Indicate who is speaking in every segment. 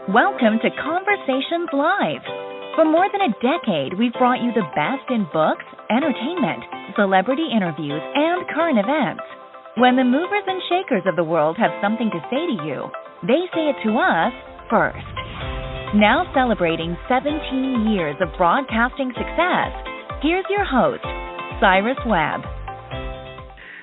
Speaker 1: Welcome to Conversations Live. For more than a decade, we've brought you the best in books, entertainment, celebrity interviews, and current events. When the movers and shakers of the world have something to say to you, they say it to us first. Now celebrating 17 years of broadcasting success, here's your host, Cyrus Webb.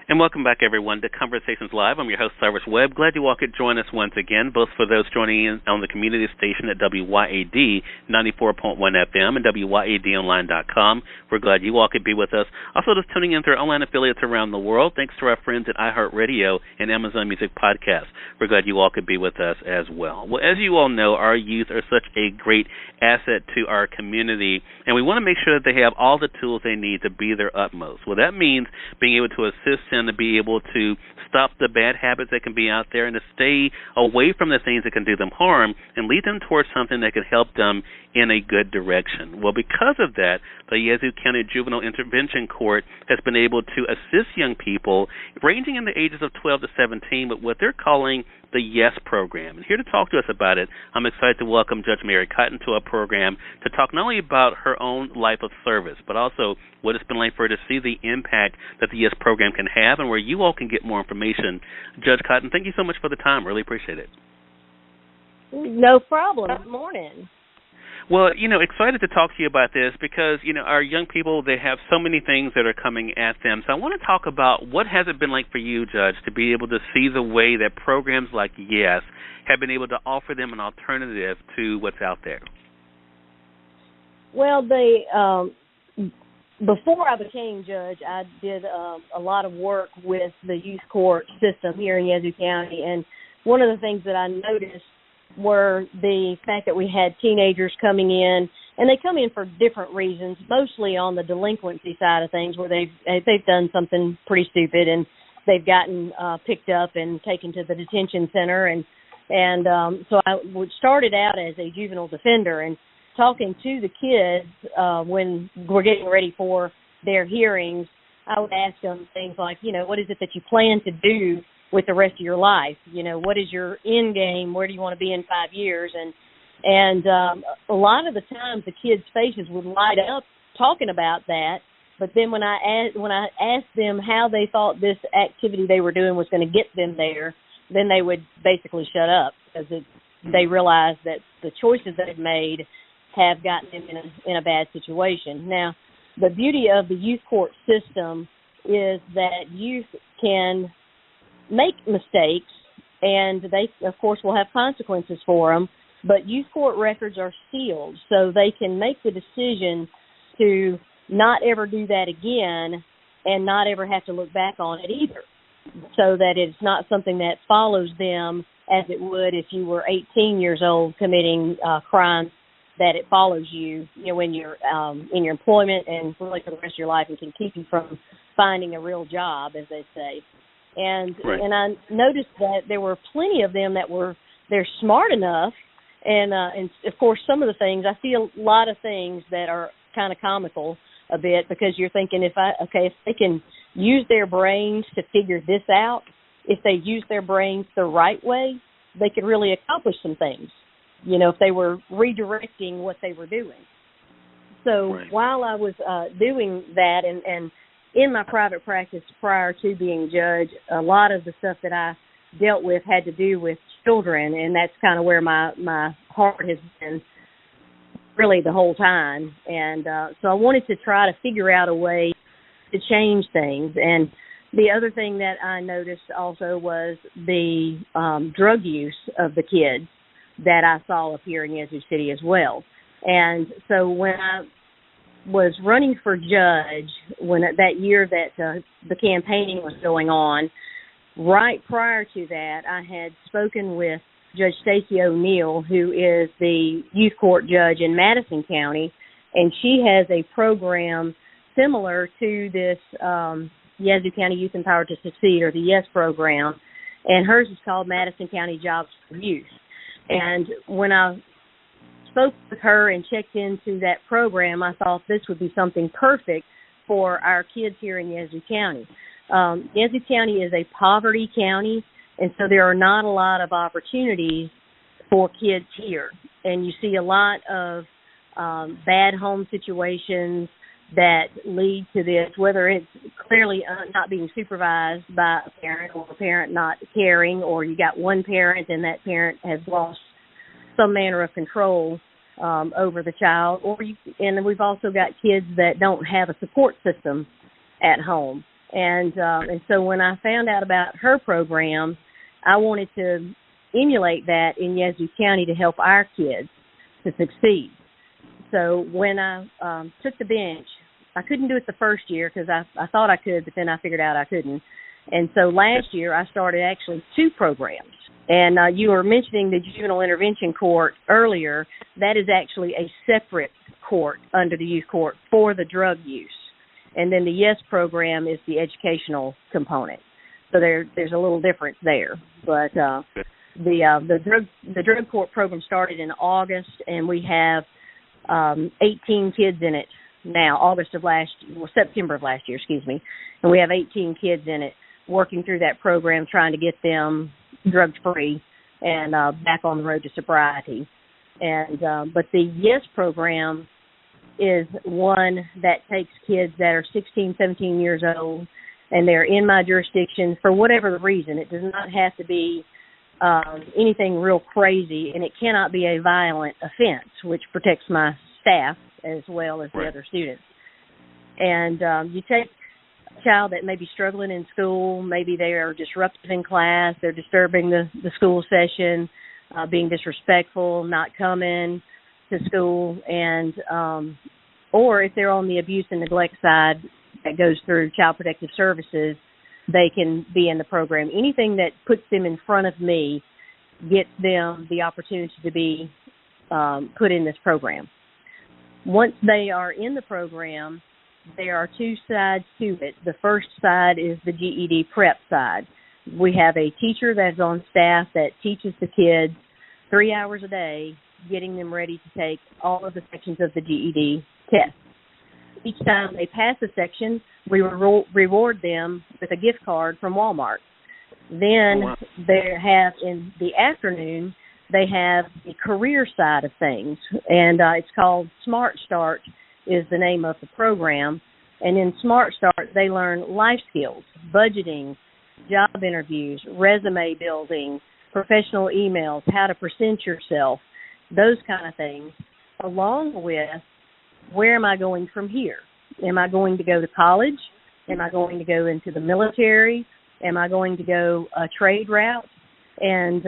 Speaker 2: And welcome back, everyone, to Conversations Live. I'm your host, Cyrus Webb. Glad you all could join us once again, both for those joining in on the community station at WYAD 94.1 FM and WYADonline.com. We're glad you all could be with us. Also, just tuning in through our online affiliates around the world, thanks to our friends at iHeartRadio and Amazon Music Podcasts. We're glad you all could be with us as well. Well, as you all know, our youth are such a great asset to our community, and we want to make sure that they have all the tools they need to be their utmost. Well, that means being able to assist them to be able to stop the bad habits that can be out there and to stay away from the things that can do them harm and lead them towards something that can help them in a good direction. Well, because of that, the Yazoo County Juvenile Intervention Court has been able to assist young people ranging in the ages of 12 to 17 with what they're calling the YES program. And here to talk to us about it, I'm excited to welcome Judge Mary Cotton to our program to talk not only about her own life of service, but also what it's been like for her to see the impact that the YES program can have and where you all can get more information. Judge Cotton, thank you so much for the time. Really appreciate it.
Speaker 3: No problem. Good morning.
Speaker 2: Well, excited to talk to you about this because, our young people, they have so many things that are coming at them. So I want to talk about what has it been like for you, Judge, to be able to see the way that programs like YES have been able to offer them an alternative to what's out there.
Speaker 3: Well, before I became judge, I did a lot of work with the youth court system here in Yazoo County, and one of the things that I noticed were the fact that we had teenagers coming in, and they come in for different reasons, mostly on the delinquency side of things, where they've done something pretty stupid and they've gotten picked up and taken to the detention center, and so I started out as a juvenile defender and talking to the kids when we're getting ready for their hearings. I would ask them things like, what is it that you plan to do with the rest of your life? What is your end game? Where do you want to be in 5 years? And a lot of the times the kids' faces would light up talking about that. But then when I asked them how they thought this activity they were doing was going to get them there, then they would basically shut up because they realized that the choices they've made have gotten them in a bad situation. Now, the beauty of the youth court system is that youth can make mistakes, and they, of course, will have consequences for them, but youth court records are sealed, so they can make the decision to not ever do that again and not ever have to look back on it either, so that it's not something that follows them as it would if you were 18 years old committing crimes, that it follows you, when you're in your employment and really for the rest of your life and can keep you from finding a real job, as they say. And
Speaker 2: right.
Speaker 3: And I noticed that there were plenty of them that they're smart enough, and of course some of the things, I see a lot of things that are kind of comical a bit, because you're thinking if they can use their brains to figure this out, if they use their brains the right way, they could really accomplish some things, if they were redirecting what they were doing. So
Speaker 2: right.
Speaker 3: While I was doing that, and in my private practice prior to being judge, a lot of the stuff that I dealt with had to do with children, and that's kind of where my heart has been really the whole time. And so I wanted to try to figure out a way to change things. And the other thing that I noticed also was the drug use of the kids that I saw up here in Yazoo City as well. And so when I was running for judge, that year that the campaigning was going on, right prior to that, I had spoken with Judge Stacey O'Neill, who is the youth court judge in Madison County, and she has a program similar to this Yazoo County Youth Empowered to Succeed, or the YES program, and hers is called Madison County Jobs for Youth. And when I spoke with her and checked into that program, I thought this would be something perfect for our kids here in Yazoo County. Yazoo County is a poverty county, and so there are not a lot of opportunities for kids here. And you see a lot of bad home situations that lead to this, whether it's clearly not being supervised by a parent, or a parent not caring, or you got one parent and that parent has lost some manner of control over the child, and we've also got kids that don't have a support system at home. And so when I found out about her program, I wanted to emulate that in Yazoo County to help our kids to succeed. So when I took the bench, I couldn't do it the first year because I thought I could, but then I figured out I couldn't. And so last year I started actually 2 programs. And you were mentioning the juvenile intervention court earlier. That is actually a separate court under the youth court for the drug use. And then the YES program is the educational component. So there's a little difference there. But the drug court program started in August, and we have 18 kids in it now, September of last year, and we have 18 kids in it working through that program, trying to get them drug-free and back on the road to sobriety. And but the YES program is one that takes kids that are 16, 17 years old, and they're in my jurisdiction for whatever the reason. It does not have to be anything real crazy, and it cannot be a violent offense, which protects my staff as well as the other students. And you take a child that may be struggling in school, maybe they are disruptive in class, they're disturbing the school session, being disrespectful, not coming to school, and or if they're on the abuse and neglect side that goes through Child Protective Services, they can be in the program. Anything that puts them in front of me gets them the opportunity to be put in this program. Once they are in the program, there are 2 sides to it. The first side is the GED prep side. We have a teacher that's on staff that teaches the kids 3 hours a day, getting them ready to take all of the sections of the GED test. Each time they pass a section, we reward them with a gift card from Walmart. Then they have, in the afternoon, they have the career side of things, and it's called Smart Start is the name of the program. And in Smart Start, they learn life skills, budgeting, job interviews, resume building, professional emails, how to present yourself, those kind of things, along with where am I going from here? Am I going to go to college? Am I going to go into the military? Am I going to go a trade route? And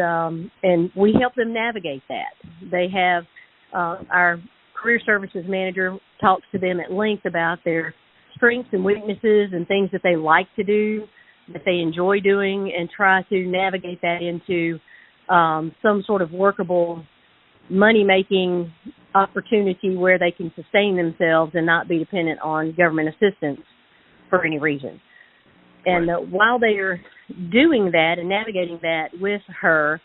Speaker 3: we help them navigate that. They have our career services manager talks to them at length about their strengths and weaknesses and things that they like to do, that they enjoy doing, and try to navigate that into some sort of workable money-making opportunity where they can sustain themselves and not be dependent on government assistance for any reason. And while they are doing that and navigating that with her,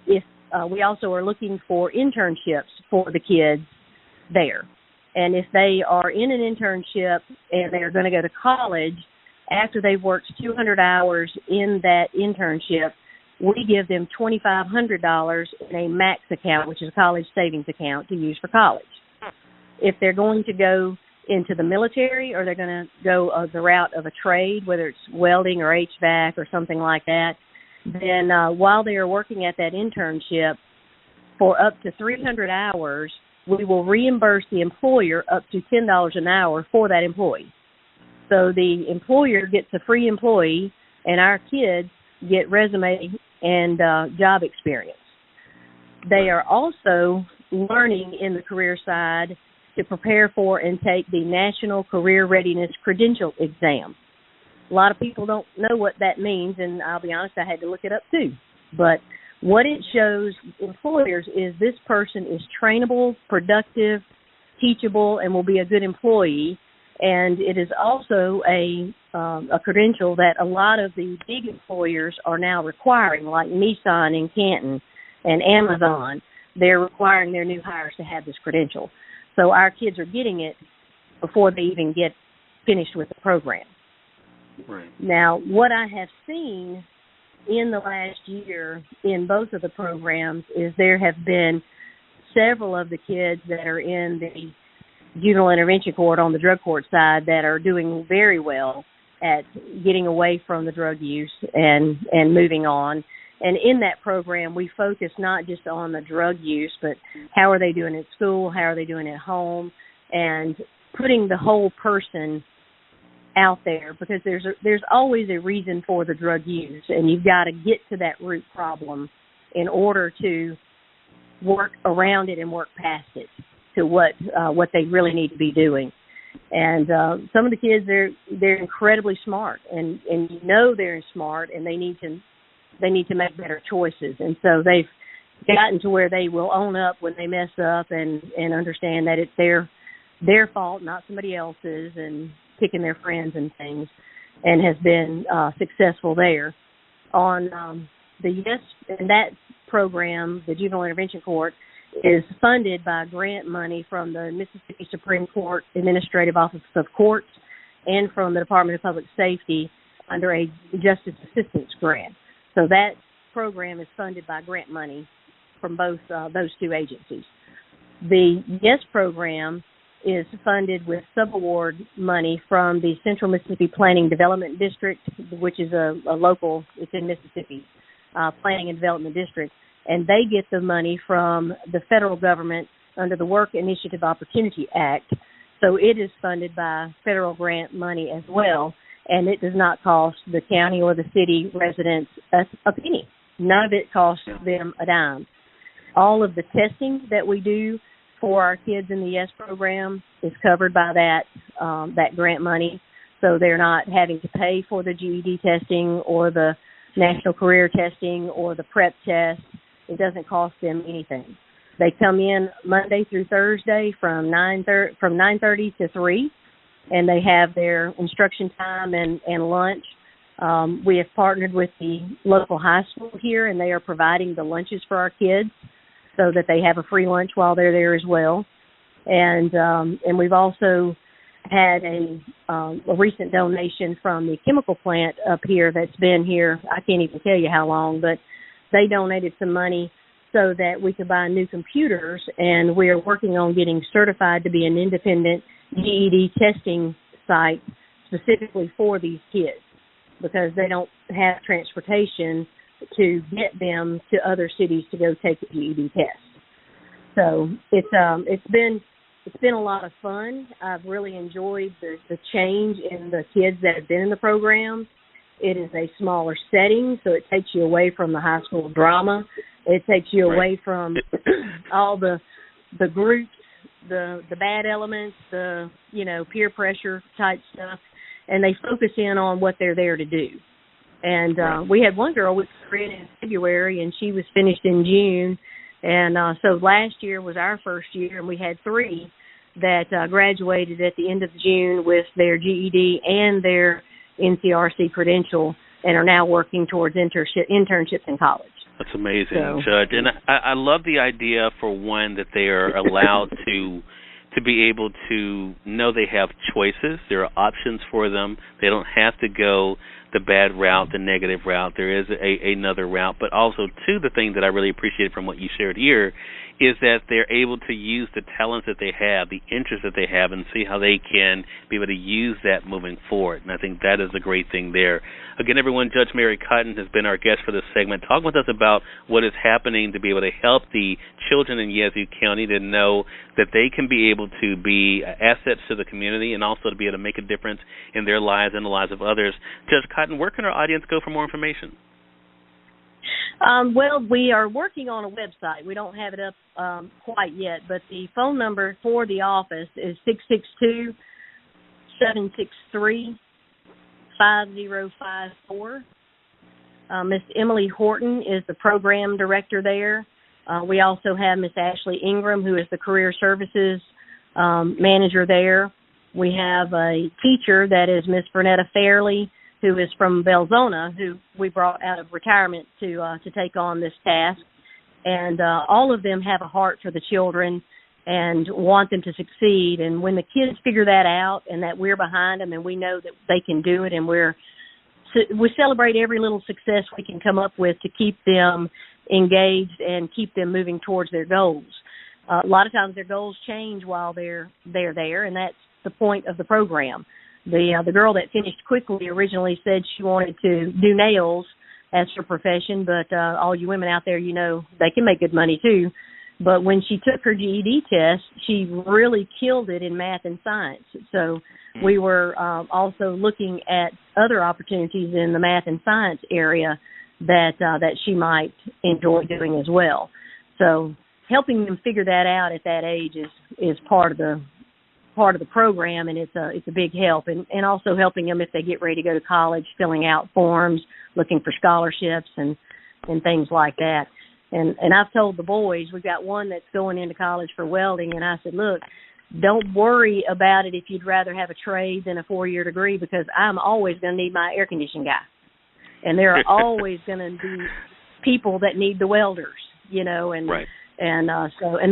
Speaker 3: we also are looking for internships for the kids there. And if they are in an internship and they're going to go to college, after they've worked 200 hours in that internship, we give them $2,500 in a MAX account, which is a college savings account to use for college. If they're going to go into the military or they're going to go the route of a trade, whether it's welding or HVAC or something like that, then while they are working at that internship for up to 300 hours, we will reimburse the employer up to $10 an hour for that employee. So the employer gets a free employee, and our kids get resume and job experience. They are also learning in the career side to prepare for and take the National Career Readiness Credential Exam. A lot of people don't know what that means, and I'll be honest, I had to look it up too. But what it shows employers is this person is trainable, productive, teachable, and will be a good employee. And it is also a credential that a lot of the big employers are now requiring, like Nissan in Canton and Amazon. They're requiring their new hires to have this credential. So our kids are getting it before they even get finished with the program.
Speaker 2: Right.
Speaker 3: Now, what I have seen in the last year in both of the programs is there have been several of the kids that are in the juvenile intervention court on the drug court side that are doing very well at getting away from the drug use and moving on. And in that program, we focus not just on the drug use, but how are they doing at school, how are they doing at home, and putting the whole person out there, because there's always a reason for the drug use, and you've got to get to that root problem in order to work around it and work past it to what they really need to be doing. And some of the kids, they're incredibly smart, and you know they're smart, and they need to make better choices. And so they've gotten to where they will own up when they mess up and understand that it's their fault, not somebody else's, and picking their friends and things, and has been successful there. On and that program, the Juvenile Intervention Court, is funded by grant money from the Mississippi Supreme Court Administrative Office of Courts and from the Department of Public Safety under a Justice Assistance Grant. So that program is funded by grant money from both those two agencies. The YES program is funded with subaward money from the Central Mississippi Planning Development District, which is a local, it's in Mississippi, Planning and Development District, and they get the money from the federal government under the Work Initiative Opportunity Act. So it is funded by federal grant money as well, and it does not cost the county or the city residents a penny. None of it costs them a dime. All of the testing that we do for our kids in the YES program is covered by that grant money, so they're not having to pay for the GED testing or the national career testing or the prep test. It doesn't cost them anything. They come in Monday through Thursday from 9:30 to 3, and they have their instruction time and lunch. We have partnered with the local high school here, and they are providing the lunches for our kids so that they have a free lunch while they're there as well. And we've also had a recent donation from the chemical plant up here that's been here, I can't even tell you how long, but they donated some money so that we could buy new computers, and we are working on getting certified to be an independent GED testing site specifically for these kids, because they don't have transportation to get them to other cities to go take the GED test. So it's been a lot of fun. I've really enjoyed the change in the kids that have been in the program. It is a smaller setting, so it takes you away from the high school drama. It takes you away from all the groups, the bad elements, the peer pressure type stuff, and they focus in on what they're there to do. And we had one girl we created in February, and she was finished in June. And so last year was our first year, and we had 3 that graduated at the end of June with their GED and their NCRC credential, and are now working towards internships in college.
Speaker 2: That's amazing, Judge. And I love the idea, for one, that they are allowed to be able to know they have choices. There are options for them. They don't have to go the bad route, the negative route. There is another route. But also, too, the thing that I really appreciate from what you shared here is that they're able to use the talents that they have, the interests that they have, and see how they can be able to use that moving forward. And I think that is a great thing there. Again, everyone, Judge Mary Cotton has been our guest for this segment, talking with us about what is happening to be able to help the children in Yazoo County to know that they can be able to be assets to the community, and also to be able to make a difference in their lives and the lives of others. Judge Cotton, where can our audience go for more information?
Speaker 3: Well, we are working on a website. We don't have it up quite yet, but the phone number for the office is 662-763-5054. Miss Emily Horton is the program director there. We also have Miss Ashley Ingram, who is the career services manager there. We have a teacher that is Miss Vernetta Fairley, who is from Belzona, who we brought out of retirement to take on this task. And all of them have a heart for the children and want them to succeed. And when the kids figure that out, and that we're behind them, and we know that they can do it, and we're we celebrate every little success we can come up with to keep them engaged and keep them moving towards their goals. A lot of times their goals change while they're there, and that's the point of the program. The girl that finished quickly originally said she wanted to do nails as her profession, but all you women out there, you know, they can make good money too. But when she took her GED test, she really killed it in math and science. So we were also looking at other opportunities in the math and science area that she might enjoy doing as well. So helping them figure that out at that age is part of the program, and it's a big help, and also helping them if they get ready to go to college, filling out forms, looking for scholarships and things like that. And I've told the boys, we've got one that's going into college for welding, and I said, look, don't worry about it if you'd rather have a trade than a 4-year degree, because I'm always going to need my air conditioning guy. And there are always going to be people that need the welders, you know, and
Speaker 2: right.
Speaker 3: and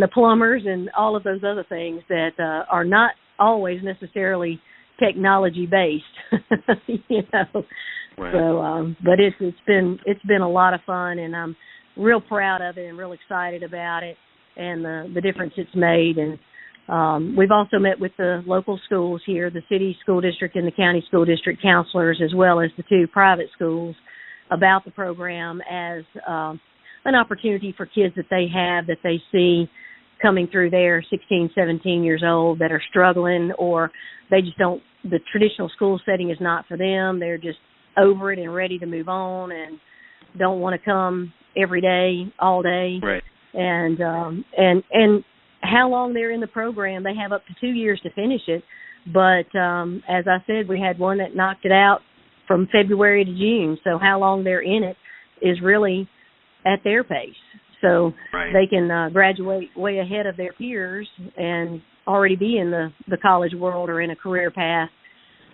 Speaker 3: the plumbers and all of those other things that are not always necessarily technology based, you know.
Speaker 2: Right.
Speaker 3: So, but it's been a lot of fun, and I'm real proud of it and real excited about it and the difference it's made. And we've also met with the local schools here, the city school district and the county school district counselors, as well as the 2 private schools, about the program as an opportunity for kids that they see coming through there, 16, 17 years old, that are struggling, or they just don't, the traditional school setting is not for them. They're just over it and ready to move on and don't want to come every day, all day.
Speaker 2: Right.
Speaker 3: And how long they're in the program, they have up to 2 years to finish it. But as I said, we had one that knocked it out from February to June. So how long they're in it is really at their pace. So
Speaker 2: right.
Speaker 3: they can graduate way ahead of their peers and already be in the college world or in a career path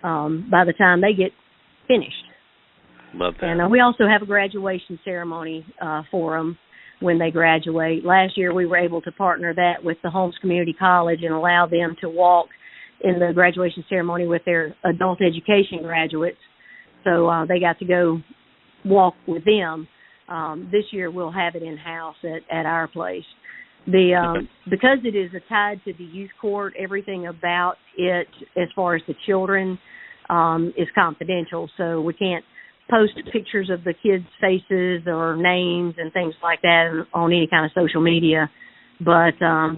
Speaker 3: by the time they get finished.
Speaker 2: Love that.
Speaker 3: And we also have a graduation ceremony for them when they graduate. Last year we were able to partner that with the Holmes Community College and allow them to walk in the graduation ceremony with their adult education graduates. So they got to go walk with them. This year we'll have it in-house at our place. Because it is tied to the youth court, everything about it as far as the children is confidential, so we can't post pictures of the kids' faces or names and things like that on any kind of social media. But I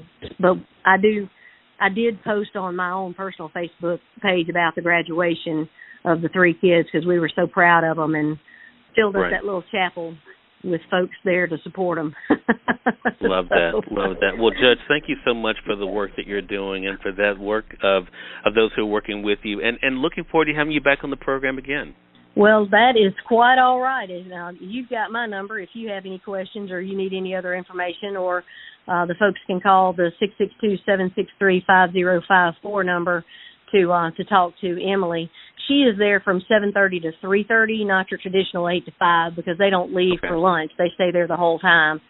Speaker 3: did post on my own personal Facebook page about the graduation of the 3 kids, because we were so proud of them, and filled up that little chapel with folks there to support them.
Speaker 2: Love that. Love that. Well, Judge, thank you so much for the work that you're doing and for that work of those who are working with you, and looking forward to having you back on the program again.
Speaker 3: Well, that is quite all right. Now, you've got my number if you have any questions or you need any other information, or the folks can call the 662-763-5054 number to talk to Emily. She is there from 7:30 to 3:30, not your traditional 8 to 5, because they don't leave for lunch. They stay there the whole time,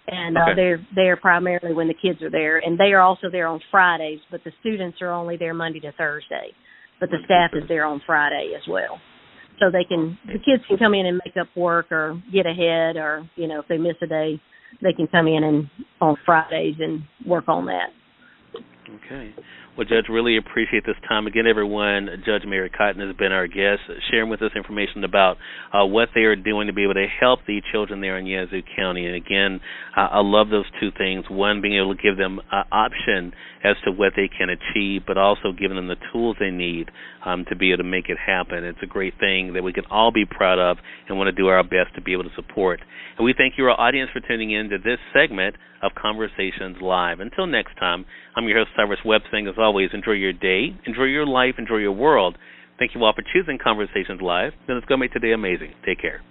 Speaker 3: and they're there primarily when the kids are there, and they are also there on Fridays, but the students are only there Monday to Thursday, but the staff is there on Friday as well. So the kids can come in and make up work or get ahead, or, you know, if they miss a day, they can come in and on Fridays and work on that.
Speaker 2: Okay. Well, Judge, really appreciate this time. Again, everyone, Judge Mary Cotton has been our guest, sharing with us information about what they are doing to be able to help the children there in Yazoo County. And again, I love those 2 things. One, being able to give them an option as to what they can achieve, but also giving them the tools they need to be able to make it happen. It's a great thing that we can all be proud of and want to do our best to be able to support. And we thank you, our audience, for tuning in to this segment of Conversations Live. Until next time, I'm your host, Cyrus Webb, saying, as always, enjoy your day, enjoy your life, enjoy your world. Thank you all for choosing Conversations Live. And let's go make today amazing. Take care.